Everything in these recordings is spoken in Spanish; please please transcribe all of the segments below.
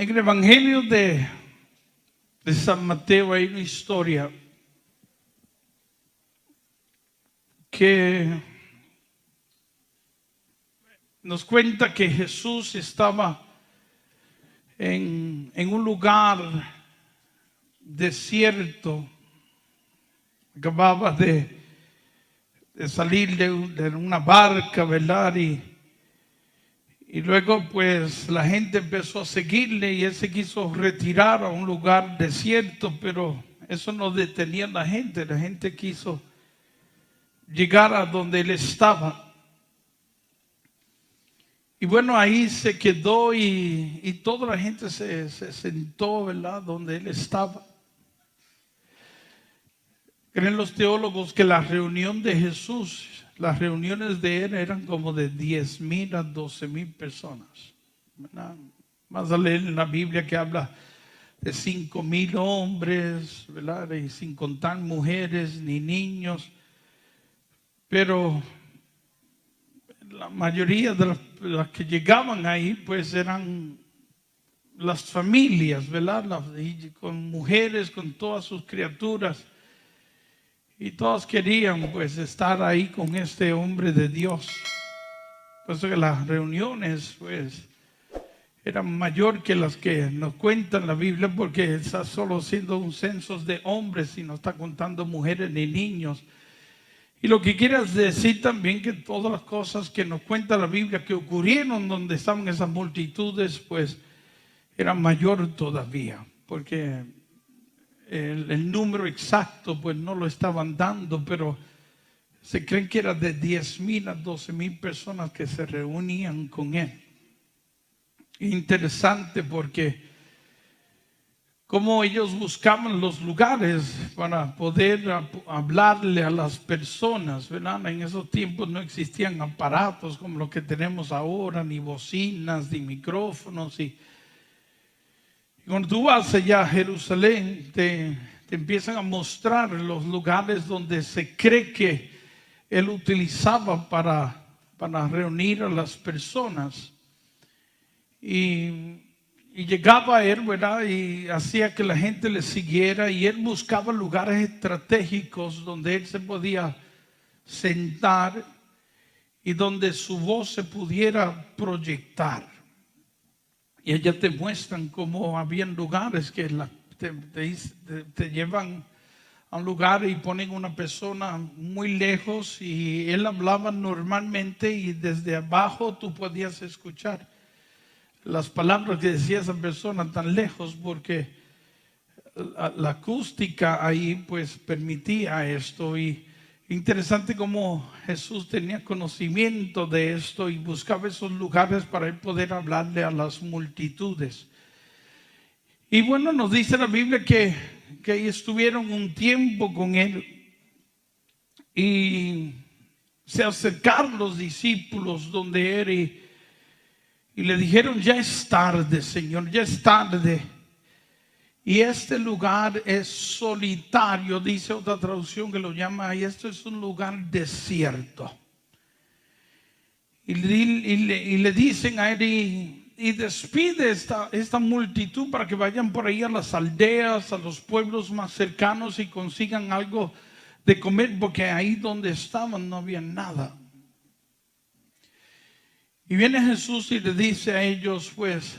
En el Evangelio de San Mateo hay una historia que nos cuenta que Jesús estaba en un lugar desierto, acababa de salir de una barca, ¿verdad? Y luego pues la gente empezó a seguirle y él se quiso retirar a un lugar desierto, pero eso no detenía a la gente quiso llegar a donde él estaba. Y bueno, ahí se quedó y toda la gente se sentó, ¿verdad? Donde él estaba. Creen los teólogos que la reunión de Jesús, las reuniones de él eran como de 10,000 a 12,000 personas, ¿verdad? Más a leer en la Biblia que habla de 5,000 hombres, ¿verdad? Y sin contar mujeres ni niños. Pero la mayoría de las que llegaban ahí pues eran las familias, ¿verdad? Con mujeres, con todas sus criaturas. Y todos querían pues estar ahí con este hombre de Dios. Por eso que las reuniones pues eran mayor que las que nos cuentan la Biblia, porque está solo haciendo un censo de hombres y no está contando mujeres ni niños. Y lo que quiere decir también que todas las cosas que nos cuenta la Biblia que ocurrieron donde estaban esas multitudes pues eran mayor todavía, porque el número exacto pues no lo estaban dando, pero se creen que era de 10,000 a 12,000 personas que se reunían con él. Interesante porque como ellos buscaban los lugares para poder hablarle a las personas, ¿verdad? En esos tiempos no existían aparatos como los que tenemos ahora, ni bocinas, ni micrófonos. Y cuando tú vas allá a Jerusalén, te empiezan a mostrar los lugares donde se cree que él utilizaba para reunir a las personas. Y llegaba a él, ¿verdad? Y hacía que la gente le siguiera. Y él buscaba lugares estratégicos donde él se podía sentar y donde su voz se pudiera proyectar. Y ellas te muestran cómo habían lugares que te llevan a un lugar y ponen una persona muy lejos y él hablaba normalmente y desde abajo tú podías escuchar las palabras que decía esa persona tan lejos, porque la acústica ahí pues permitía esto. Y interesante cómo Jesús tenía conocimiento de esto y buscaba esos lugares para él poder hablarle a las multitudes. Y bueno, nos dice la Biblia que estuvieron un tiempo con él y se acercaron los discípulos donde él y le dijeron: ya es tarde, Señor, ya es tarde. Y este lugar es solitario, dice otra traducción que lo llama, y esto es un lugar desierto. Y le dicen a él, y despide esta multitud para que vayan por ahí a las aldeas, a los pueblos más cercanos y consigan algo de comer, porque ahí donde estaban no había nada. Y viene Jesús y le dice a ellos, pues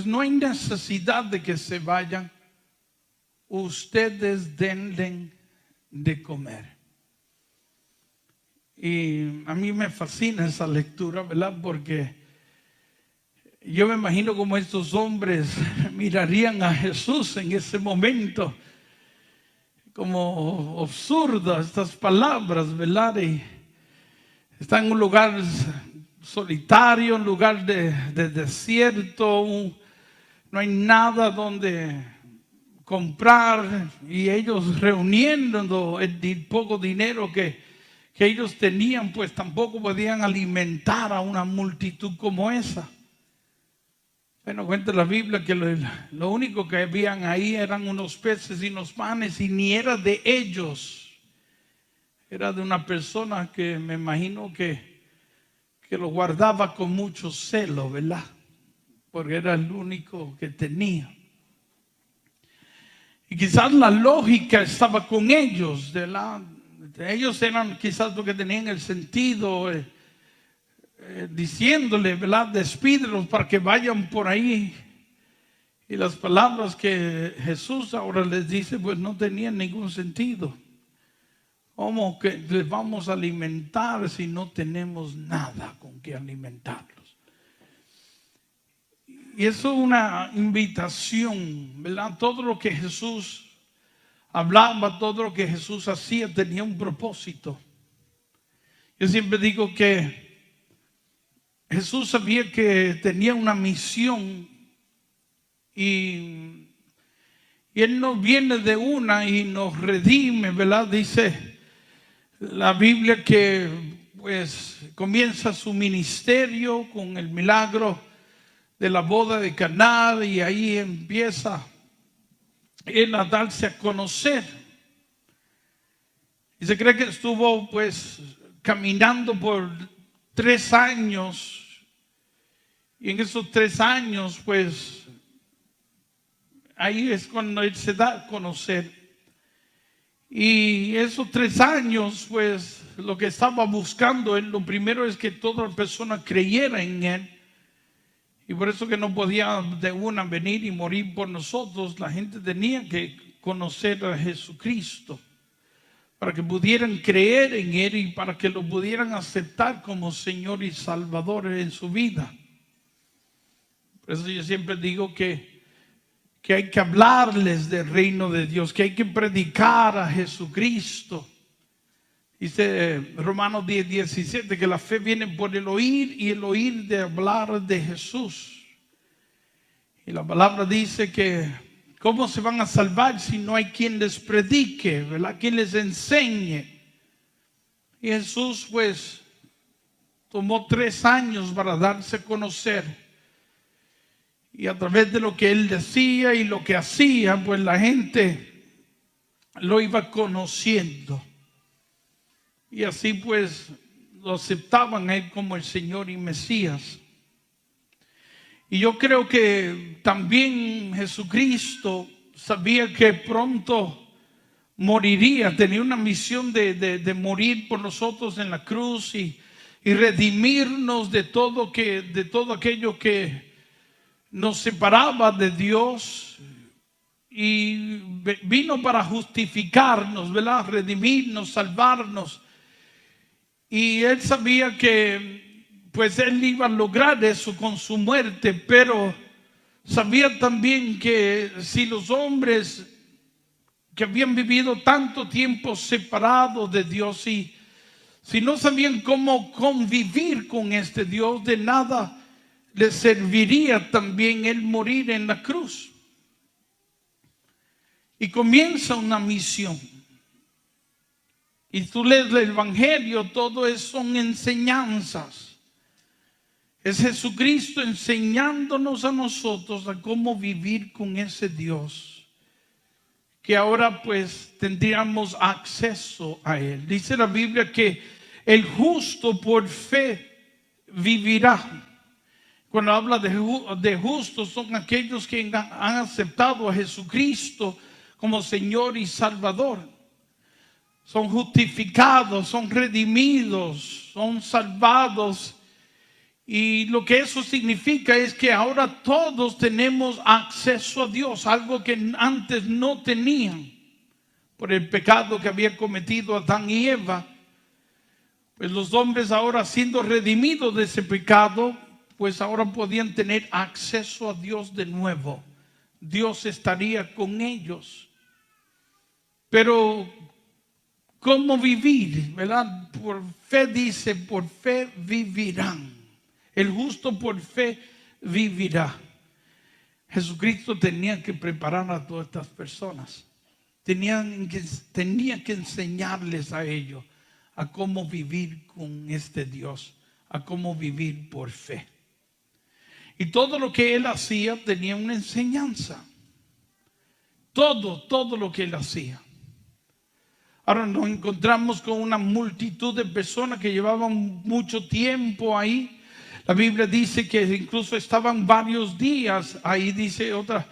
no hay necesidad de que se vayan, ustedes denle de comer. Y a mí me fascina esa lectura, ¿verdad? Porque yo me imagino como estos hombres mirarían a Jesús en ese momento, como absurdas estas palabras, ¿verdad? Y está en un lugar solitario, un lugar de desierto, no hay nada donde comprar, y ellos reuniendo el poco dinero que ellos tenían, pues tampoco podían alimentar a una multitud como esa. Bueno, cuenta la Biblia que lo único que habían ahí eran unos peces y unos panes, y ni era de ellos, era de una persona que me imagino que lo guardaba con mucho celo, ¿verdad? porque era el único que tenía. Y quizás la lógica estaba con ellos, ellos eran quizás los que tenían el sentido, diciéndole, ¿verdad? Despídelos para que vayan por ahí. Y las palabras que Jesús ahora les dice, pues no tenían ningún sentido. ¿Cómo que les vamos a alimentar si no tenemos nada con que alimentarlos? Y eso es una invitación, ¿verdad? Todo lo que Jesús hablaba, todo lo que Jesús hacía tenía un propósito. Yo siempre digo que Jesús sabía que tenía una misión y Él no viene de una y nos redime, ¿verdad? Dice la Biblia que pues comienza su ministerio con el milagro de la boda de Caná y ahí empieza Él a darse a conocer. Y se cree que estuvo pues caminando por 3 años. Y en esos 3 años pues ahí es cuando Él se da a conocer. Y esos 3 años pues lo que estaba buscando Él, lo primero es que toda persona creyera en Él. Y por eso que no podía de una venir y morir por nosotros. La gente tenía que conocer a Jesucristo para que pudieran creer en Él y para que lo pudieran aceptar como Señor y Salvador en su vida. Por eso yo siempre digo que hay que hablarles del reino de Dios, que hay que predicar a Jesucristo. Dice Romanos 10:17 que la fe viene por el oír y el oír de hablar de Jesús. Y la palabra dice que ¿cómo se van a salvar si no hay quien les predique, ¿verdad? Quien les enseñe. Y Jesús pues tomó 3 años para darse a conocer. Y a través de lo que Él decía y lo que hacía, pues la gente lo iba conociendo. Y así pues lo aceptaban a Él como el Señor y Mesías. Y yo creo que también Jesucristo sabía que pronto moriría. Tenía una misión de morir por nosotros en la cruz y redimirnos de todo aquello que nos separaba de Dios. Y vino para justificarnos, ¿verdad? Redimirnos, salvarnos. Y Él sabía que pues Él iba a lograr eso con su muerte, pero sabía también que si los hombres que habían vivido tanto tiempo separados de Dios y si no sabían cómo convivir con este Dios, de nada les serviría también Él morir en la cruz. Y comienza una misión. Y tú lees el Evangelio, todo eso son enseñanzas. Es Jesucristo enseñándonos a nosotros a cómo vivir con ese Dios, que ahora pues tendríamos acceso a Él. Dice la Biblia que el justo por fe vivirá. Cuando habla de justos, son aquellos que han aceptado a Jesucristo como Señor y Salvador. Son justificados, son redimidos, son salvados. Y lo que eso significa es que ahora todos tenemos acceso a Dios, algo que antes no tenían por el pecado que había cometido Adán y Eva. Pues los hombres ahora siendo redimidos de ese pecado, pues ahora podían tener acceso a Dios de nuevo. Dios estaría con ellos. Pero ¿cómo vivir? ¿Verdad? Por fe dice, por fe vivirán. El justo por fe vivirá. Jesucristo tenía que preparar a todas estas personas. Tenía que enseñarles a ellos a cómo vivir con este Dios, a cómo vivir por fe. Y todo lo que Él hacía tenía una enseñanza. Todo lo que Él hacía. Ahora nos encontramos con una multitud de personas que llevaban mucho tiempo ahí. La Biblia dice que incluso estaban varios días, ahí dice otra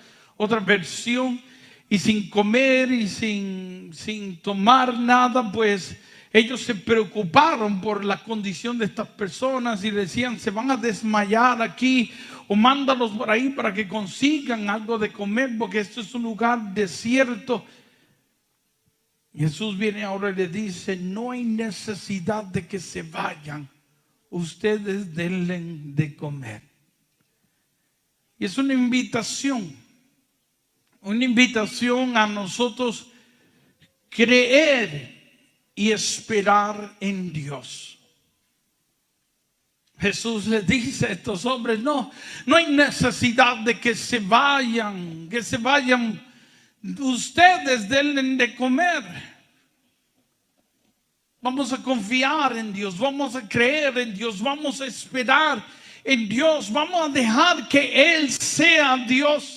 versión, y sin comer y sin tomar nada, pues ellos se preocuparon por la condición de estas personas y decían, se van a desmayar aquí, o mándalos por ahí para que consigan algo de comer, porque esto es un lugar desierto. Jesús viene ahora y le dice, no hay necesidad de que se vayan, ustedes denle de comer. Y es una invitación a nosotros creer y esperar en Dios. Jesús les dice a estos hombres, no hay necesidad de que se vayan, ustedes denle de comer. Vamos a confiar en Dios, vamos a creer en Dios, vamos a esperar en Dios, vamos a dejar que Él sea Dios.